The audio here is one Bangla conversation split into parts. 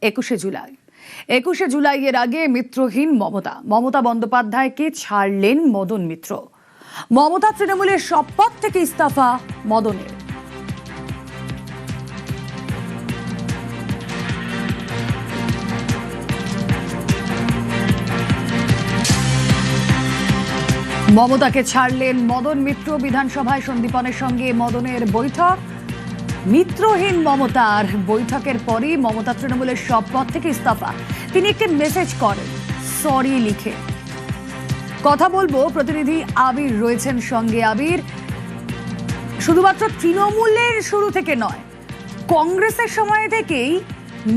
একুশে জুলাইয়ের আগে মিত্রহীন মমতা বন্দ্যোপাধ্যায়কে ছাড়লেন মদন মিত্র। মমতা তৃণমূলের সব পদ থেকে ইস্তফা মদনের। মমতাকে ছাড়লেন মদন মিত্র। বিধানসভায় সন্দীপনের সঙ্গে মদনের বৈঠক। মিত্রহীন মমতার বৈঠকের পরই মমতা তৃণমূলের সব পদ থেকে ইস্তফা। তিনি একটি মেসেজ করেন সরি লিখে। কথা বলবো, প্রতিনিধি আবির রয়েছেন সঙ্গে। আবির, শুধুমাত্র তৃণমূলের শুরু থেকে নয়, কংগ্রেসের সময় থেকেই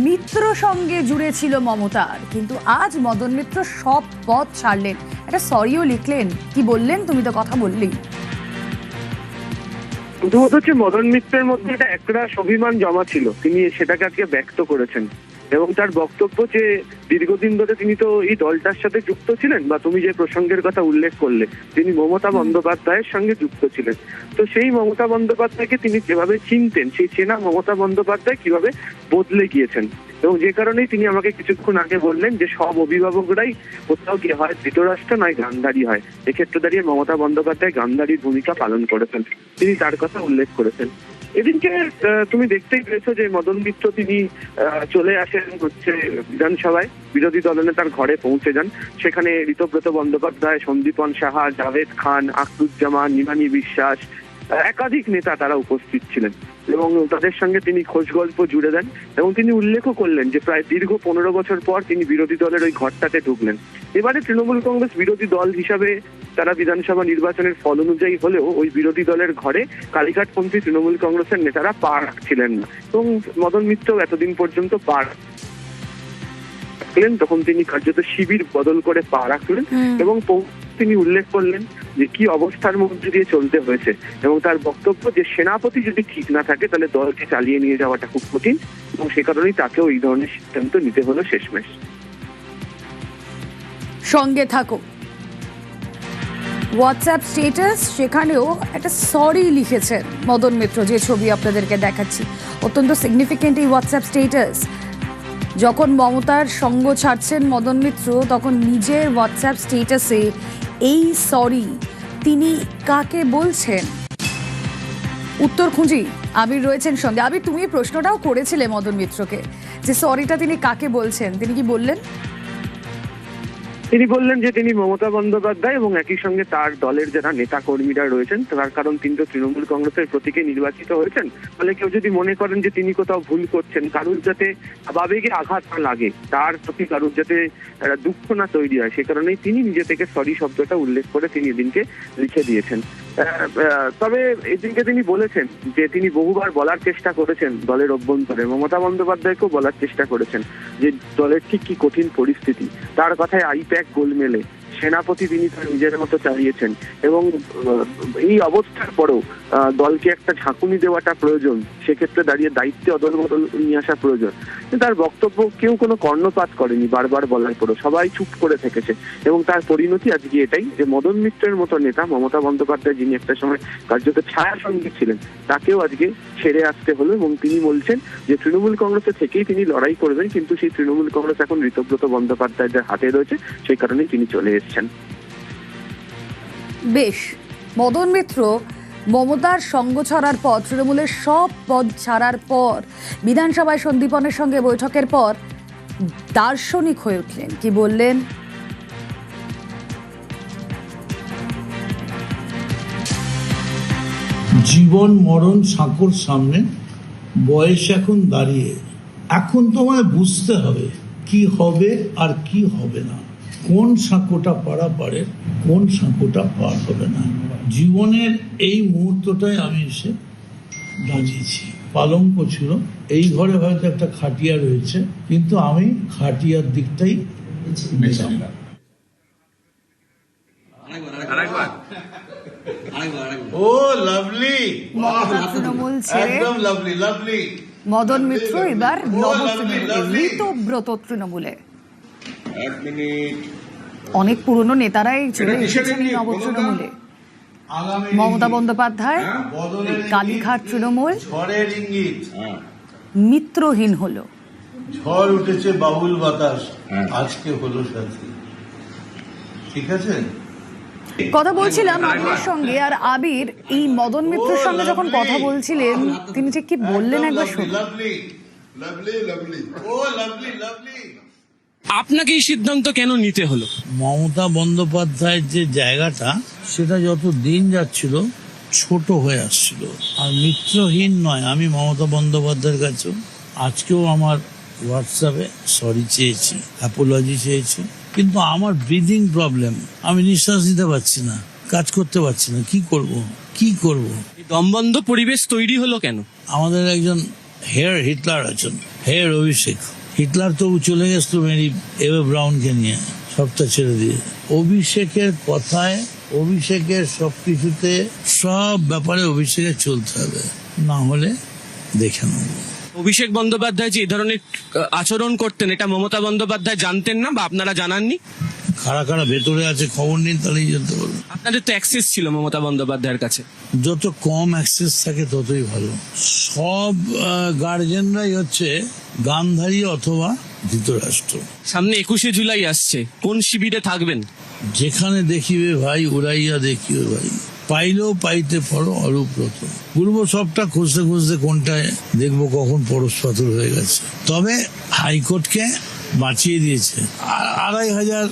মিত্র সঙ্গে জুড়ে ছিল মমতার, কিন্তু আজ মদন মিত্র সব পদ ছাড়লেন, একটা সরিও লিখলেন। কি বললেন? তুমি তো কথা বললি। প্রথমত হচ্ছে মদন মিত্রের মধ্যে একটা অভিমান জমা ছিল, তিনি সেটাকে আজকে ব্যক্ত করেছেন এবং তার বক্তব্য যে দীর্ঘদিন ধরে তিনি তো এই দলটার সাথে যুক্ত ছিলেন, বা তুমি যে প্রসঙ্গের কথা উল্লেখ করলে তিনি মমতা বন্দ্যোপাধ্যায়ের সঙ্গে যুক্ত ছিলেন, তো সেই মমতা বন্দ্যোপাধ্যায়কে তিনি যেভাবে চিনতেন, সেই চেনা মমতা বন্দ্যোপাধ্যায় কিভাবে বদলে গিয়েছেন, এবং যে কারণেই তিনি আমাকে কিছুক্ষণ আগে বললেন যে সব অভিভাবকরাই কোথাও গিয়ে হয় ধৃতরাষ্ট্র নয় গান্ধারী হয়, এক্ষেত্রে দাঁড়িয়ে মমতা বন্দ্যোপাধ্যায় গান্ধারীর ভূমিকা পালন করেছেন, তিনি তার কথা উল্লেখ করেছেন। এদিনকে তুমি দেখতেই পেয়েছো যে মদন মিত্র তিনি চলে আসেন বিধানসভায়, বিরোধী দলনেতার ঘরে পৌঁছে যান। সেখানে ঋতব্রত বন্দ্যোপাধ্যায়, সন্দীপন সাহা, জাভেদ খান, আখরুজ্জামান, নিমানী বিশ্বাস, একাধিক নেতা তারা উপস্থিত ছিলেন এবং তাদের সঙ্গে তিনি খোঁজ গল্প জুড়ে দেন এবং তিনি উল্লেখও করলেন যে প্রায় দীর্ঘ 15 বছর পর তিনি বিরোধী দলের ওই ঘরটাতে ঢুকলেন। এবারে তৃণমূল কংগ্রেস বিরোধী দল হিসাবে তারা বিধানসভা নির্বাচনের ফল অনুযায়ী হলেও ওই বিরোধী দলের ঘরে কালীঘাটপন্থী তৃণমূল কংগ্রেসের নেতারা পা রাখছিলেন না এবং মদন মিত্র এতদিন পর্যন্ত পা রাখলেন, তখন তিনি কার্যত শিবির বদল করে পা রাখলেন এবং তিনি উল্লেখ করলেন যে কি অবস্থার মধ্যে দিয়ে চলতে হয়েছে এবং তার বক্তব্য যে সেনাপতি যদি ঠিক না থাকে তাহলে দলকে চালিয়ে নিয়ে যাওয়াটা খুব কঠিন এবং সে কারণেই তাকেও এই ধরনের সিদ্ধান্ত নিতে হলো শেষমেশ। সঙ্গে থাকো। হোয়াটসঅ্যাপ স্ট্যাটাস, সেখানেও একটা সরি লিখেছেন মদন মিত্র, যে ছবি আপনাদেরকে দেখাচ্ছি। অত্যন্ত সিগনিফিকেন্ট এই হোয়াটসঅ্যাপ স্ট্যাটাস। যখন মমতার সঙ্গ ছাড়ছেন মদন মিত্র, তখন নিজের হোয়াটসঅ্যাপ স্ট্যাটাসে এই সরি তিনি কাকে বলছেন, উত্তর খুঁজি। আবির রয়েছেন সঙ্গে। আবির, তুমি প্রশ্নটাও করেছিলে মদন মিত্রকে যে সরিটা তিনি কাকে বলছেন, তিনি কি বললেন? তিনি বললেন যে তিনি মমতা বন্দ্যোপাধ্যায় এবং একই সঙ্গে তার দলের যারা নেতা কর্মীরা রয়েছেন, তার কারণ তিনি তো তৃণমূল কংগ্রেসের প্রতীকে নির্বাচিত হয়েছেন, ফলে কেউ যদি মনে করেন যে তিনি কোথাও ভুল করছেন, কারুর যাতে আবেগে আঘাত না লাগে, তার প্রতি কারুর যাতে দুঃখ না তৈরি হয়, সে কারণেই তিনি নিজে থেকে সরি শব্দটা উল্লেখ করে তিনি এদিনকে লিখে দিয়েছেন। তবে এদিনকে তিনি বলেছেন যে তিনি বহুবার বলার চেষ্টা করেছেন দলের অভ্যন্তরে, মমতা বন্দ্যোপাধ্যায়কেও বলার চেষ্টা করেছেন যে দলের ঠিক কি কঠিন পরিস্থিতি। তার কথায় আইপ্যাক গোলমেলে সেনাপতি তিনি তার নিজের মতো চালিয়েছেন এবং এই অবস্থার পরেও দলকে একটা ঝাঁকুনি দেওয়াটা প্রয়োজন, সেক্ষেত্রে দাঁড়িয়ে দায়িত্বে অদল বদল নিয়ে আসা প্রয়োজন। তার বক্তব্য কেউ কোনো কর্ণপাত করেনি, বারবার বলার পরও সবাই চুপ করে থেকেছে এবং তার পরিণতি আজকে এটাই যে মদন মিত্রের মতো নেতা, মমতা বন্দ্যোপাধ্যায় যিনি একটা সময় কার্যত ছায়া সঙ্গী ছিলেন, তাকেও আজকে ছেড়ে আসতে হলো এবং তিনি বলছেন যে তৃণমূল কংগ্রেসে থেকেই তিনি লড়াই করবেন, কিন্তু সেই তৃণমূল কংগ্রেস এখন ঋতব্রত বন্দ্যোপাধ্যায়দের হাতে রয়েছে, সেই কারণেই তিনি চলে এসেছেন। বেশ, মদন মিত্র মমতার সঙ্গ ছাড়ার পর, তৃণমূলের সব পদ ছাড়ার পর, বিধানসভায় সন্দীপনের সঙ্গে বৈঠকের পর দার্শনিক হয়ে উঠলেন। কি বললেন? জীবন মরণ সাঁকোর সামনে, বয়স এখন দাঁড়িয়ে, এখন তোমায় বুঝতে হবে কি হবে আর কি হবে না, কোন সাঁকোটা পারা পারে, কোন সাঁকোটা পার হবে না। জীবনের এই মুহূর্তটাই আমি এসে দাঁড়িয়েছি। পালঙ্ক ছিল, এই ঘরে হয়তো একটা খাটিয়া রয়েছে, কিন্তু আমি খাটিয়ার দিকটাই নিলাম। ও লাভলি, তৃণমূল ছেড়ে একদম লাভলি লাভলি মদন মিত্র এবার ঋতব্রত তৃণমূলে। অনেক পুরনো নেতারাই চলে এসেছেন এই নব তৃণমূলে। মমতা বন্দ্যোপাধ্যায় কালীঘাট তৃণমূল মিত্রহীন হলো। ঝড় উঠেছে বাবুল বাতাস, আজকে হলো সাথী। ঠিক আছে? কথা বলছিলাম আবিরের সঙ্গে, আর আবির এই মদন মিত্রের সঙ্গে যখন কথা বলছিলেন তিনি ঠিক কি বললেন একবার শুনুন। লাভলি লাভলি লাভলি, ও লাভলি লাভলি। আপনাকে এই সিদ্ধান্ত কেন নিতে হলো? মমতা বন্দ্যোপাধ্যায়ের যে জায়গাটা, সেটা যত দিন যাচ্ছিল ছোট হয়ে আসছিল। আর মিত্রহীন নয়, আমি মমতা বন্দ্যোপাধ্যায়ের কাছেও আজকেও আমার হোয়াটসঅ্যাপে সরি চেয়েছি, অ্যাপোলজি চেয়েছি। কিন্তু আমার ব্রিদিং প্রবলেম, আমি নিঃশ্বাস নিতে পারছি না, কাজ করতে পারছি না, কি করব। এই দমবন্ধ পরিবেশ তৈরি হলো কেন? আমাদের একজন হেয়ার হিটলার আছেন, হেয়ার অভিষেক। হিটলার তো চলে গেছিল মেরি এভে ব্রাউনকে নিয়ে, সবটা ছেড়ে দিয়ে। অভিষেকের কথায়, অভিষেকের সবকিছুতে, সব ব্যাপারে অভিষেকের চলতে হবে, না হলে দেখে নেব। অভিষেক বন্দ্যোপাধ্যায় যে এই ধরনের আচরণ করতেন, এটা মমতা বন্দ্যোপাধ্যায় জানতেন না বা আপনারা জানাননি? কারা কারা ভেতরে আছে খবর নিন, তাহলেই জানতে পারবেন। আপনাদের তো অ্যাক্সেস ছিল মমতা বন্দ্যোপাধ্যায়ের কাছে। যত কম অ্যাক্সেস থাকে ততই ভালো। সব গার্জেনরাই হচ্ছে গান্ধারী অথবা ধৃতরাষ্ট্র। সামনে 21শে জুলাই আসছে, কোন শিবিরে থাকবেন? যেখানে দেখিবে ভাই উড়াইয়া দেখিবে ভাই, পাইলেও পাইতে পারো অরূপরত। বলবো সবটা খুঁজতে খুঁজতে কোনটায় দেখবো কখন পরশ পাথর হয়ে গেছে। তবে হাইকোর্টকে বাঁচিয়ে দিয়েছে। আর 2,500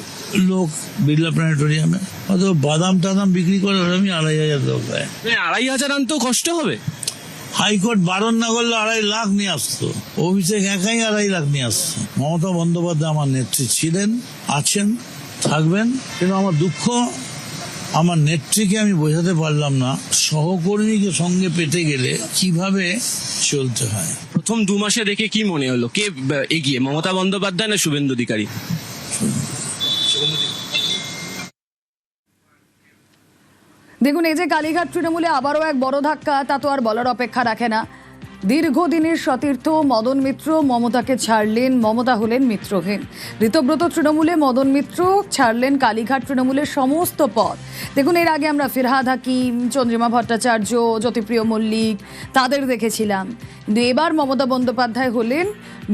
লোক বিড়লা প্ল্যানেটোরিয়ামে, হয়তো বাদাম টাদাম বিক্রি করে, আমি 2,500 লোক হয়। 2,500 আনতেও কষ্ট হবে। হাইকোর্ট বারণ না করলে 2.5 লাখ নিয়ে আসতো, অভিষেক একাই 2.5 লাখ নিয়ে আসতো। মমতা বন্দ্যোপাধ্যায় আমার নেত্রী ছিলেন, আছেন, থাকবেন। কিন্তু আমার দুঃখ, আমার নেত্রীকে আমি বোঝাতে পারলাম না সহকর্মীকে সঙ্গে পেতে গেলে কিভাবে চলতে হয়। প্রথম 2 মাসে দেখে কি মনে হলো, কে এগিয়ে, মমতা বন্দ্যোপাধ্যায় না শুভেন্দু অধিকারী? দেখুন, এই যে কালীঘাট তৃণমূলে আবারও এক বড় ধাক্কা, তা তো আর বলার অপেক্ষা রাখে না। দীর্ঘদিনের সতীর্থ মদন মিত্র মমতাকে ছাড়লেন, মমতা হলেন মিত্রহীন। ঋতব্রত তৃণমূলে, মদন মিত্র ছাড়লেন কালীঘাট তৃণমূলের সমস্ত পদ। দেখুন, এর আগে আমরা ফিরহাদ হাকিম, চন্দ্রিমা ভট্টাচার্য, জ্যোতিপ্রিয় মল্লিক তাদের দেখেছিলাম, কিন্তু এবার মমতা বন্দ্যোপাধ্যায় হলেন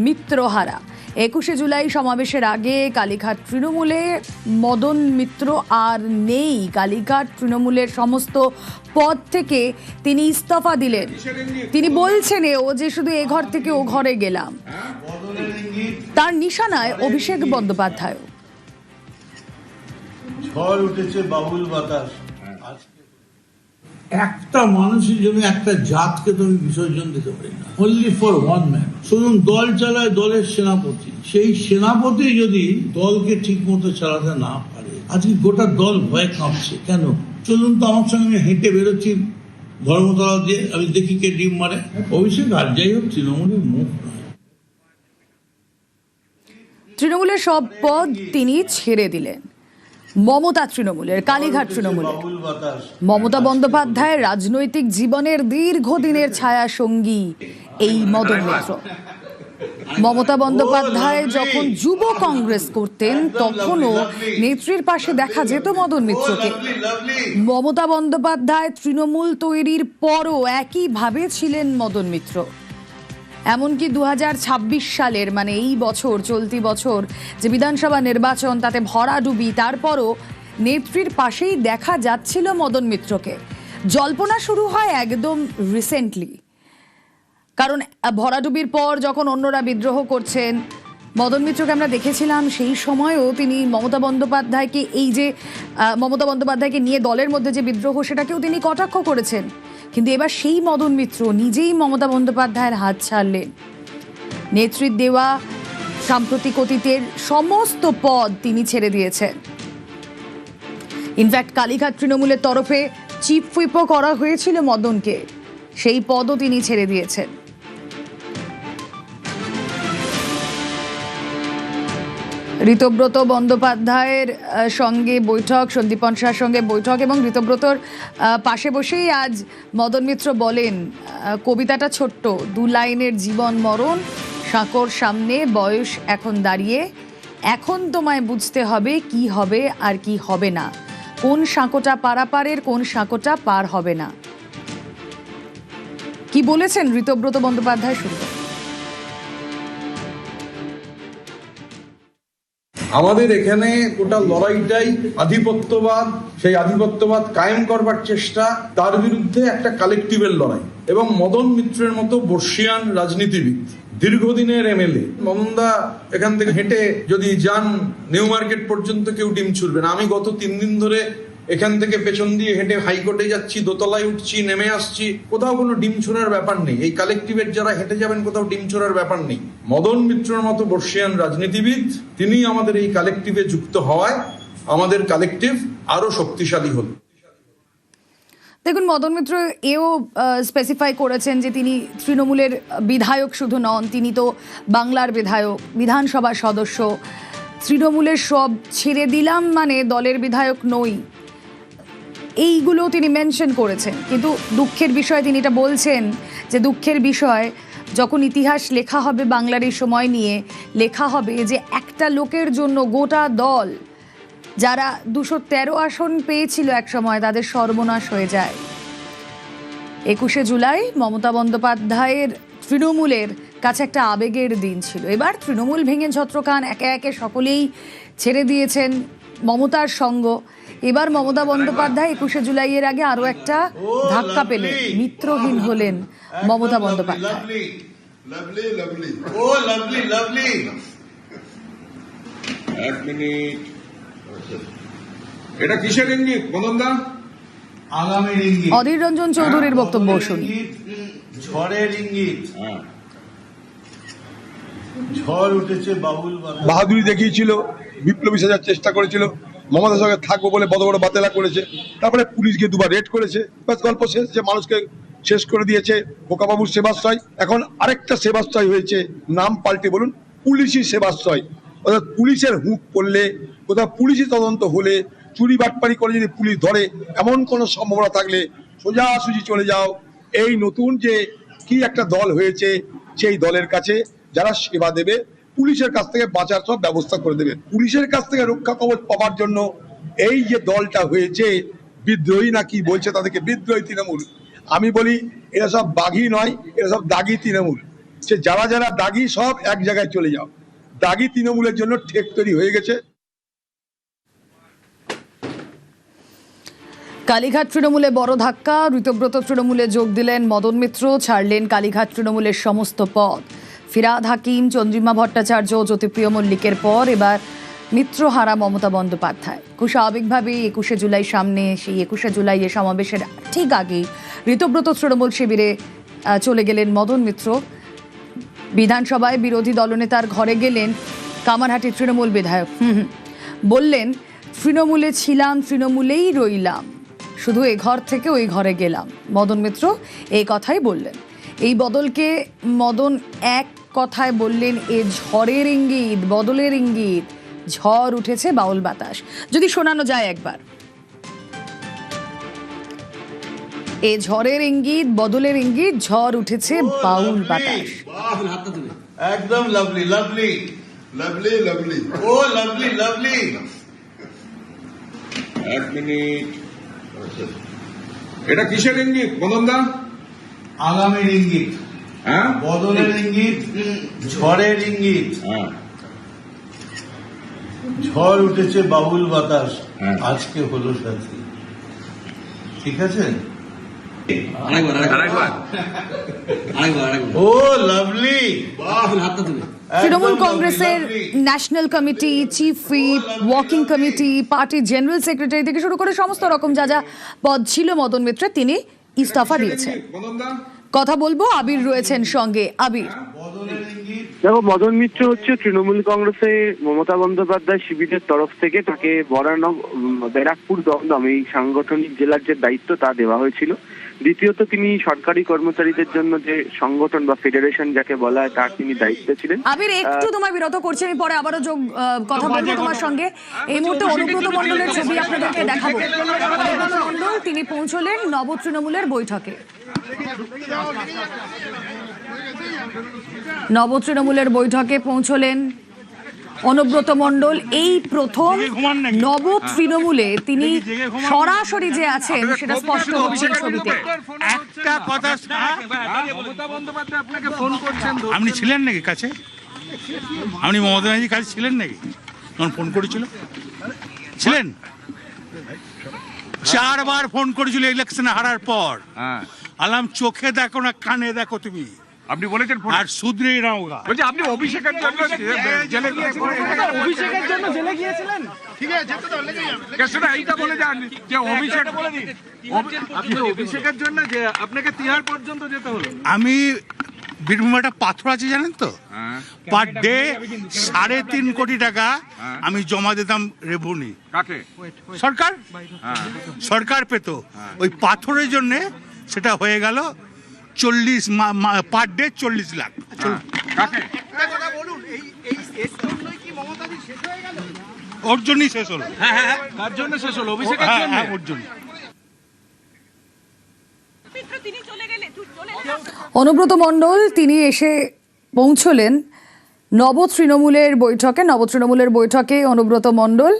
মিত্রহারা। 21শে জুলাই সমাবেশের আগে কালীঘাট তৃণমূলে মদন মিত্র আর নেই। কালীঘাট তৃণমূলের সমস্ত পদ থেকে তিনি ইস্তফা দিলেন। তিনি বলছেন ও যে শুধু এ ঘর থেকে ও ঘরে গেলাম। তার নিশানায় অভিষেক বন্দ্যোপাধ্যায়। ঝড় উঠেছে বাবুল বাতাস, একটা মানুষের জন্য একটা জাতকে তুমি বিসর্জন দিতে পারি না। Only for one man. শুধু দল চালায় দলের সেনাপতি, সেই সেনাপতি যদি দলকে ঠিক মতো চালাতে না পারে, আজকে গোটা দল ভয়ে কাঁপছে। কেন? চলুন তো আমার সঙ্গে, আমি হেঁটে বেরোচ্ছি ধর্মতলা দিয়ে, আমি দেখি কে ডিম মারে। অভিষেক আর যাই হোক তৃণমূলের মুখ নয়। তৃণমূলের সব পদ তিনি ছেড়ে দিলেন। মমতা তৃণমূলের, কালীঘাট তৃণমূলের। মমতা বন্দ্যোপাধ্যায়ের রাজনৈতিক জীবনের দীর্ঘদিনের ছায়া সঙ্গী এই মদন মিত্র। মমতা বন্দ্যোপাধ্যায় যখন যুব কংগ্রেস করতেন তখনও নেত্রীর পাশে দেখা যেত মদন মিত্রকে। মমতা বন্দ্যোপাধ্যায় তৃণমূল তৈরির পরও একইভাবে ছিলেন মদন মিত্র। এমনকি 2026 সালের, মানে এই বছর, চলতি বছর যে বিধানসভা নির্বাচন, তাতে ভরাডুবি, তারপরও নেত্রীর পাশেই দেখা যাচ্ছিল মদন মিত্রকে। জল্পনা শুরু হয় একদম রিসেন্টলি, কারণ ভরাডুবির পর যখন অন্যরা বিদ্রোহ করছেন, মদন মিত্রকে আমরা দেখেছিলাম সেই সময়ও তিনি মমতা বন্দ্যোপাধ্যায়কে, এই যে মমতা বন্দ্যোপাধ্যায়কে নিয়ে দলের মধ্যে যে বিদ্রোহ, সেটাকেও তিনি কটাক্ষ করেছেন। কিন্তু এবার সেই মদন মিত্র নিজেই মমতা বন্দ্যোপাধ্যায়ের হাত ছাড়লেন। নেত্রীর দেওয়া সাম্প্রতিক অতীতের সমস্ত পদ তিনি ছেড়ে দিয়েছেন। ইনফ্যাক্ট কালীঘাট তৃণমূলের তরফে চিফ হুইপও করা হয়েছিল মদনকে, সেই পদও তিনি ছেড়ে দিয়েছেন। ঋতব্রত বন্দ্যোপাধ্যায়ের সঙ্গে বৈঠক, সন্দীপন শাহর সঙ্গে বৈঠক, এবং ঋতব্রতর পাশে বসেই আজ মদন মিত্র বলেন, কবিতাটা ছোট্ট, 2 লাইনের জীবন মরণ, সাঁকোর সামনে বয়স এখন দাঁড়িয়ে, এখন তোমায় বুঝতে হবে কি হবে আর কি হবে না, কোন সাঁকোটা পারাপারের, কোন সাঁকোটা পার হবে না। কি বলেছেন ঋতব্রত বন্দ্যোপাধ্যায় শুনব। আমাদের এখানে গোটা লড়াইটাই আধিপত্যবাদ, সেই আধিপত্যবাদ কায়েম করবার চেষ্টা, তার বিরুদ্ধে একটা কালেকটিভের লড়াই। এবং মদন মিত্রের মতো বর্ষিয়ান রাজনীতিবিদ, দীর্ঘদিনের এমএলএ, মমনদা এখান থেকে হেঁটে যদি যান নিউ মার্কেট পর্যন্ত কেউ ডিম ছুড়বে না। আমি গত 3 দিন ধরে এখান থেকে পেছন দিয়ে হেঁটে হাইকোর্টে যাচ্ছি, দোতলায় উঠছি, নেমে আসছি, কোথাও কোনো ডিম ছোড়ার ব্যাপার নেই। এই কালেকটিভের যারা হেঁটে যাবেন কোথাও ডিম ছোড়ার ব্যাপার নেই। মদন মিত্রের মতো বর্ষিয়ান রাজনীতিবিদ তিনি আমাদের এই কালেকটিভে যুক্ত হওয়ায় আমাদের কালেকটিভ আরো শক্তিশালী হল। দেখুন, মদন মিত্র এও স্পেসিফাই করেছেন যে তিনি তৃণমূলের বিধায়ক শুধু নন, তিনি তো বাংলার বিধায়ক, বিধানসভার সদস্য। তৃণমূলের সব ছেড়ে দিলাম মানে দলের বিধায়ক নই, এইগুলো তিনি মেনশন করেছেন। কিন্তু দুঃখের বিষয় তিনি এটা বলছেন যে দুঃখের বিষয় যখন ইতিহাস লেখা হবে বাংলার এই সময় নিয়ে, লেখা হবে যে একটা লোকের জন্য গোটা দল, যারা 213 আসন পেয়েছিল এক সময়, তাদের সর্বনাশ হয়ে যায়। 21শে জুলাই মমতা বন্দ্যোপাধ্যায়ের তৃণমূলের কাছে একটা আবেগের দিন ছিল। এবার তৃণমূল ভেঙে ছত্রখান, একে একে সকলেই ছেড়ে দিয়েছেন মমতার সঙ্গ। এবার মমতা বন্দ্যোপাধ্যায় 21শে জুলাইয়ের আগে আরো একটা ধাক্কা পেলেন, মিত্রহীন হলেন মমতা বন্দ্যোপাধ্যায়। এক মিনিট, এটা কিসের ইঙ্গিত মদনদা? আগামীর ইঙ্গিত। অধীর রঞ্জন চৌধুরীর বক্তব্য শুনি। ঝড়ের ইঙ্গিত। ঝড় উঠেছে, বাবুল বাহাদুরি দেখিয়েছিল, বিপ্লবী সাজার চেষ্টা করেছিল, মমতার সঙ্গে থাকবো বলে বড় বড় বাতেলা করেছে, তারপরে পুলিশকে 2বার রেড করেছে, ব্যাস গল্প শেষ। যে মানুষকে শেষ করে দিয়েছে বোকাবাবুর সেবাশ্রয়, এখন আরেকটা সেবাশ্রয় হয়েছে, নাম পাল্টে বলুন পুলিশি সেবাশ্রয়। অর্থাৎ পুলিশের হুঁক পড়লে, কোথাও পুলিশি তদন্ত হলে, চুরি বাটপারি করে যদি পুলিশ ধরে, এমন কোনো সম্ভাবনা থাকলে সোজাসুজি চলে যাও এই নতুন যে কি একটা দল হয়েছে, সেই দলের কাছে, যারা সেবা দেবে, পুলিশের কাছ থেকে বাঁচার সব ব্যবস্থা করে দেবে। পুলিশের কাছ থেকে রক্ষা কবচ পাওয়ার জন্য এই যে দলটা হয়েছে, বিদ্রোহী না কি বলছে তাদেরকে, বিদ্রোহী তৃণমূল। আমি বলি এরা সব বাঘী নয়, এরা সব দাগি তৃণমূল। সে যারা যারা দাগি সব এক জায়গায় চলে যাও। দাগি তৃণমূলের জন্য ঠেক তৈরি হয়ে গেছে। কালীঘাট তৃণমূলে বড় ধাক্কা, ঋতব্রত তৃণমূলে যোগ দিলেন মদন মিত্র, ছাড়লেন কালীঘাট তৃণমূলের সমস্ত পদ। ফিরহাদ হাকিম, চন্দ্রিমা ভট্টাচার্য, জ্যোতিপ্রিয় মল্লিকের পর এবার মিত্রহারা মমতা বন্দ্যোপাধ্যায়। খুব স্বাভাবিকভাবে 21শে জুলাই সামনে, সেই 21শে জুলাই এ সমাবেশের ঠিক আগেই ঋতব্রত তৃণমূল শিবিরে চলে গেলেন মদন মিত্র। বিধানসভায় বিরোধী দলনেতার ঘরে গেলেন কামারহাটির তৃণমূল বিধায়ক। বললেন, তৃণমূলে ছিলাম, তৃণমূলেই রইলাম, শুধু এ ঘর থেকে ওই ঘরে গেলাম। মদন মিত্র এই কথাই বললেন। এই বদলকে মদন এক কথায় বললেন, এ ঝড়ের ইঙ্গিত, বদলের ইঙ্গিত। ঝড় উঠেছে, বাউল বাতাস। যদি শোনানো যায় একবার। এ ঝড়ের ইঙ্গিত, বদলের ইঙ্গিত, ঝড় উঠেছে, বাউল বাতাস। একদম লাভলি, লাভলি, লাভলি, লাভলি। ও লাভলি, লাভলি। এক মিনিট, এটা কিসের ইঙ্গিত মদনদা? আগামীর ইঙ্গিত। হ্যাঁ, বদলের ইঙ্গিত, ঝড়ের ইঙ্গিত। ঝড় উঠেছে, বাবুল বাতাস, আজকে হলো সাথী। ঠিক আছে? ও লাভলি। তৃণমূল কংগ্রেসের national committee, chief whip, working committee, পার্টির জেনারেল সেক্রেটারি থেকে শুরু করে সমস্ত রকম যা যা পদ ছিল মদন মিত্রের, তিনি ইস্তফা দিয়েছেন। কথা বলবো, আবির রয়েছেন সঙ্গে। আবির, দেখো, মদন মিত্র হচ্ছে তৃণমূল কংগ্রেসে মমতা বন্দ্যোপাধ্যায় শিবিরের তরফ থেকে তাকে ব্যারাকপুর দমদম এই সাংগঠনিক জেলার যে দায়িত্ব তা দেওয়া হয়েছিল। দ্বিতীয়ত, তিনি সরকারি কর্মচারীদের জন্য যে সংগঠন বা ফেডারেশন যাকে বলা হয় তার তিনি দায়িত্বে ছিলেন। আবির একটু তোমায় বিরত করছি, আমি পরে আবারও কথা বলবো তোমার সঙ্গে। এই মুহূর্তে অনুব্রত মণ্ডলের ছবি আপনাদেরকে দেখাবো। অনুব্রত মণ্ডল তিনি পৌঁছলেন নব তৃণমূলের বৈঠকে। নব তৃণমূলের বৈঠকে পৌঁছলেন অনুব্রত মণ্ডল। এই প্রথম নব তৃণমূলে তিনি সরাসরি যে আছেন সেটা স্পষ্ট হচ্ছে এই ছবিতে। একটা কথা, আপনি ছিলেন নাকি কাছে? আপনি মমতা ব্যানার্জির কাছে ছিলেন নাকি? তখন ফোন করেছিল, ছিলেন? 4 বার ফোন করেছিল ইলেকশনে হারার পর। আলাম চোখে দেখো না কানে দেখো তুমি, আপনি বলেছেন ফোন আর শুধরেই নাও গা। বলছি আপনি অভিষেকের জন্য জেলে গিয়েছিলেন? ঠিক আছে, যেতে দাও, লেগে যাবে। কেসটা এইটা বলে যান যে অভিষেকের জন্য যে আপনাকে তিহার পর্যন্ত যেতে হলো। আমি বীরভূমে একটা পাথর আছে জানেন তো, পার ডে 3.5 কোটি টাকা আমি জমা দিতাম রেভিনিউ। কাকে? সরকার, সরকার পেত। ওই পাথরের জন্য সেটা হয়ে গেল 40 পার ডে 40 লাখ। কাকে? ওর জন্যই শেষ হলো। কার জন্য শেষ হলো? অভিষেকের জন্য? হ্যাঁ, ওর জন্য। অনুব্রত মণ্ডল তিনি এসে পৌঁছলেন নব তৃণমূলের বৈঠকে। অনুব্রত মণ্ডল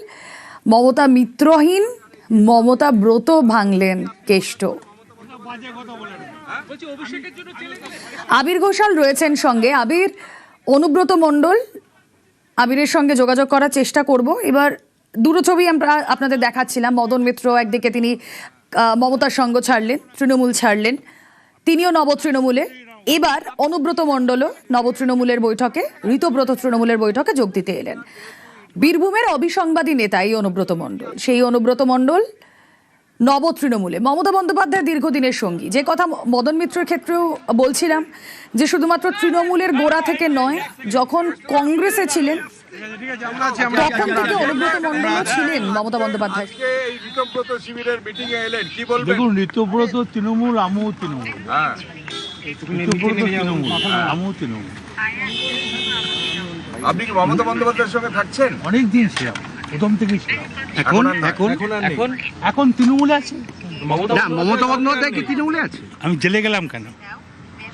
মমতা মিত্রহীন, মমতা ব্রত ভাঙলেন কেষ্ট। আবির ঘোষাল রয়েছেন সঙ্গে। আবির, অনুব্রত মণ্ডল, আবিরের সঙ্গে যোগাযোগ করার চেষ্টা করব। এবার দুটো ছবি আমরা আপনাদের দেখাচ্ছিলাম। মদন মিত্র একদিকে তিনি মমতার সঙ্গ ছাড়লেন, তৃণমূল ছাড়লেন, তিনিও নব তৃণমূলে। এবার অনুব্রত মণ্ডলও নব তৃণমূলের বৈঠকে, ঋতব্রত তৃণমূলের বৈঠকে যোগ দিতে এলেন। বীরভূমের অবিসংবাদী নেতা এই অনুব্রত মণ্ডল। সেই অনুব্রত মণ্ডল নব তৃণমূলে, মমতা বন্দ্যোপাধ্যায়ের দীর্ঘদিনের সঙ্গী। যে কথা মদন মিত্রের ক্ষেত্রেও বলছিলাম, যে শুধুমাত্র তৃণমূলের গোড়া থেকে নয়, যখন কংগ্রেসে ছিলেন তখন থেকে অনুব্রত মণ্ডল ছিলেন মমতা বন্দ্যোপাধ্যায়। ঋতব্রত শিবিরের মিটিং এ এলেন, কি বলবেন? দেখুন, ঋতব্রত তৃণমূল, আমিও তৃণমূল। ঋতব্রত তৃণমূল, আমিও তৃণমূল। আপনি কি মমতা বন্দ্যোপাধ্যায়ের সঙ্গে থাকছেন? অনেক দিন ছিলাম, প্রথম থেকেই ছিলাম। এখন তৃণমূলে আছে। মমতা বন্দ্যোপাধ্যায় কি তৃণমূলে আছে? আমি জেলে গেলাম কেন?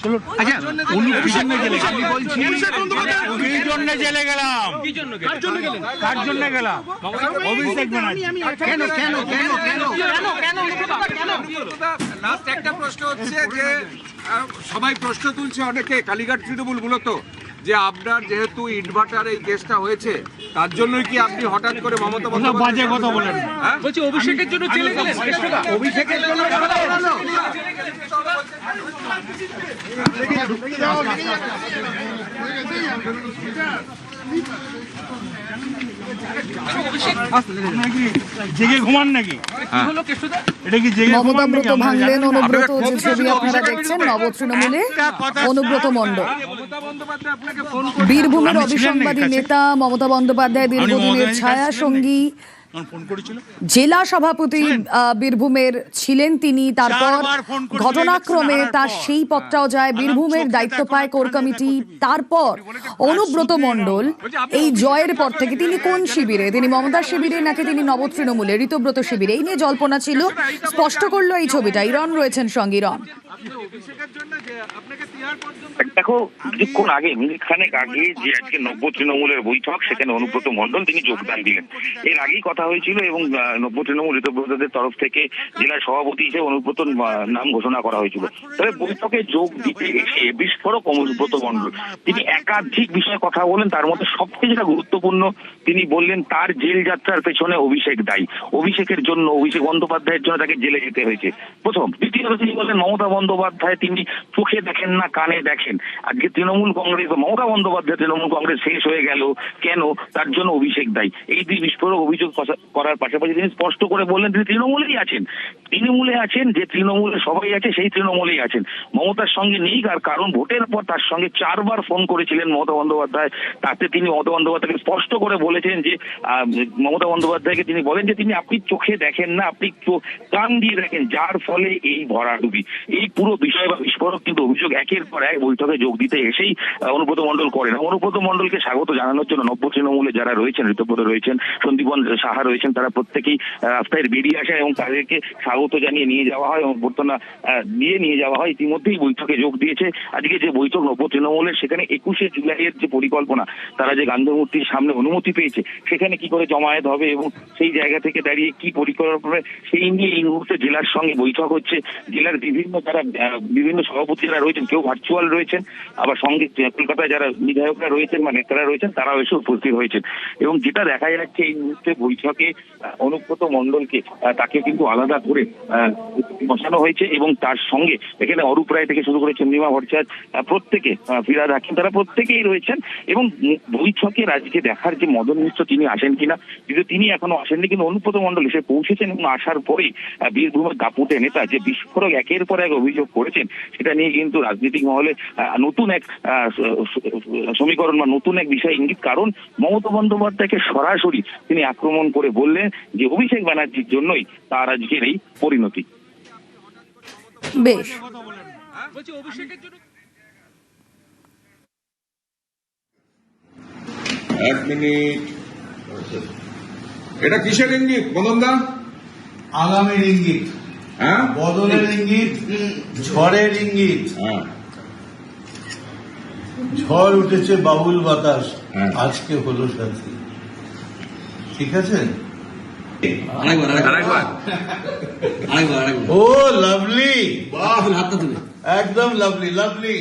চলো, আচ্ছা, উনি কি জন্য জেলে গেলাম? এই জন্য জেলে গেলাম। কার জন্য গেলাম? অভিষেক ব্যানার্জি। লাস্ট একটা প্রশ্ন হচ্ছে যে সবাই প্রশ্ন তুলছে, অনেকে কালীঘাট তৃণমূল মূলত, যে আপনার যেহেতু ইনভার্টার এই কেসটা হয়েছে তার জন্যই কি আপনি হঠাৎ করে মমতা বন্দ্যোপাধ্যায় বাজে কথা বলেন? বলছি অভিষেকের জন্য চলে গেলেন? অভিষেকের জন্য জেগে ঘুমান নাকি? এটা কি জেগে মমতা ব্রত ভাঙলেন অনুব্রত, যে ছবি আপনারা দেখছেন নব তৃণমূলে অনুব্রত মণ্ডল। বীরভূমের অবিসংবাদী নেতা, মমতা বন্দ্যোপাধ্যায় দীর্ঘদিনের ছায়া সঙ্গী, ফোন করেছিল, জেলা সভাপতি বীরভূমের ছিলেন তিনি। তারপর ঘটনাক্রমে তার সেই পদটাও যায়, বীরভূমের দায়িত্ব পায় কোর কমিটি। তারপর অনুব্রত মণ্ডল এই জয়ের পর থেকে তিনি কোন শিবিরে, তিনি মমতার শিবিরে নাকি তিনি নব তৃণমূলে, ঋতব্রত শিবিরে, এই নিয়ে জল্পনা ছিল। স্পষ্ট করলো এই ছবিটা। ইরন রয়েছেন সঙ্গে। ইরন, দেখো, কিছুক্ষণ আগে, মিনিট খানেক আগে যে আজকে নব্য তৃণমূলের বৈঠক, সেখানে অনুব্রত মণ্ডল তিনি যোগদান দিলেন। এর আগেই কথা হয়েছিল এবং নব্য তৃণমূল ঋতব্রতদের তরফ থেকে জেলা সভাপতি হিসেবে অনুব্রত নাম ঘোষণা করা হয়েছিল। তবে বৈঠকে যোগ দিতে এসে বিস্ফোরক অনুব্রত মণ্ডল তিনি একাধিক বিষয়ে কথা বলেন। তার মধ্যে সবচেয়ে যেটা গুরুত্বপূর্ণ, তিনি বললেন তার জেল যাত্রার পেছনে অভিষেক দায়ী। অভিষেকের জন্য, অভিষেক বন্দ্যোপাধ্যায়ের জন্য তাকে জেলে যেতে হয়েছে, প্রথম। দ্বিতীয়ত তিনি বলেন মমতা বন্দ্যোপাধ্যায় তিনি চোখে দেখেন না, কানে দেখেন। আজকে তৃণমূল কংগ্রেস, মমতা বন্দ্যোপাধ্যায় তৃণমূল কংগ্রেস শেষ হয়ে গেল কেন, তার জন্য অভিষেক দায়ী। এই দুই বিস্ফোরক অভিযোগ করার পাশাপাশি তিনি স্পষ্ট করে বললেন তিনি তৃণমূলেই আছেন, তৃণমূলে আছেন, যে তৃণমূলে সবাই আছে সেই তৃণমূলেই আছেন, মমতার সঙ্গে নেই। আর কারণ ভোটের পর তার সঙ্গে 4 বার ফোন করেছিলেন মমতা বন্দ্যোপাধ্যায়। তাতে তিনি মমতা বন্দ্যোপাধ্যায়কে স্পষ্ট করে বলেছেন যে মমতা বন্দ্যোপাধ্যায়কে তিনি বলেন যে আপনি চোখে দেখেন না, আপনি কান দিয়ে দেখেন, যার ফলে এই ভরাডুবি। এই পুরো বিষয় বা বিস্ফোরক কিন্তু অভিযোগ একের পর এক বৈঠকে যোগ দিতে এসেই অনুব্রত মণ্ডল করেন। অনুব্রত মণ্ডলকে স্বাগত জানানোর জন্য নব্য তৃণমূলে যারা রয়েছেন, ঋতব্রত রয়েছেন, সন্দীপন সাহা যারা রয়েছেন তারা প্রত্যেকেই রাস্তায় বেরিয়ে আসেন এবং তাদেরকে স্বাগত জানিয়ে নিয়ে যাওয়া হয় এবং অভ্যর্থনা দিয়ে নিয়ে যাওয়া হয়। ইতিমধ্যেই বৈঠকে যোগ দিয়েছে আজকে যে বৈঠক নব্য তৃণমূলের, সেখানে 21শে জুলাইয়ের যে পরিকল্পনা, তারা যে গান্ধী মূর্তির সামনে অনুমতি পেয়েছে সেখানে কি করে জমায়েত হবে এবং সেই জায়গা থেকে দাঁড়িয়ে কি পরিকল্পনা, সেই নিয়ে এই মুহূর্তে জেলার সঙ্গে বৈঠক হচ্ছে। জেলার বিভিন্ন সভাপতি যারা রয়েছেন, কেউ ভার্চুয়াল রয়েছেন, আবার সঙ্গে কলকাতায় যারা বিধায়করা রয়েছেন বা নেতারা রয়েছেন তারাও এসে উপস্থিত হয়েছেন। এবং যেটা দেখা যাচ্ছে এই মুহূর্তে বৈঠকে অনুব্রত মণ্ডলকে তাকে কিন্তু আলাদা করে বসানো হয়েছে এবং তার সঙ্গে এখানে অরূপ রায় থেকে শুরু করে চন্দ্রিমা ভট্টাচার্য, প্রত্যেকে, ফিরাদ হাকিম, তারা প্রত্যেকেই রয়েছেন। এবং বৈঠকের আজকে দেখার যে মদন মিত্র তিনি আসেন কিনা, যদিও তিনি এখনো আসেননি, কিন্তু অনুব্রত মণ্ডল এসে পৌঁছেছেন এবং আসার পরেই বীরভূমের দাপুটে নেতা যে বিস্ফোরক একের পর এক অভিযোগ করেছেন, সেটা নিয়ে কিন্তু রাজনৈতিক মহলে নতুন এক সমীকরণ বা নতুন এক বিষয় ইঙ্গিত। কারণ মমতা বন্দ্যোপাধ্যায়কে সরাসরি তিনি আক্রমণ করে বললেন যে অভিষেক ব্যানার্জির জন্যই তার আজকের এই পরিণতি। বেশ, এক মিনিট, এটা কিসের ইঙ্গিত মদনদা? আগামীর ইঙ্গিত, হ্যাঁ, বদলের ইঙ্গিত, ঝড়ের ইঙ্গিত। ঝড় উঠেছে, বাউল বাতাস আজকে হলো সাথী। ঠিক আছে? ও লাভলি, একদম লাভলি লাভলি।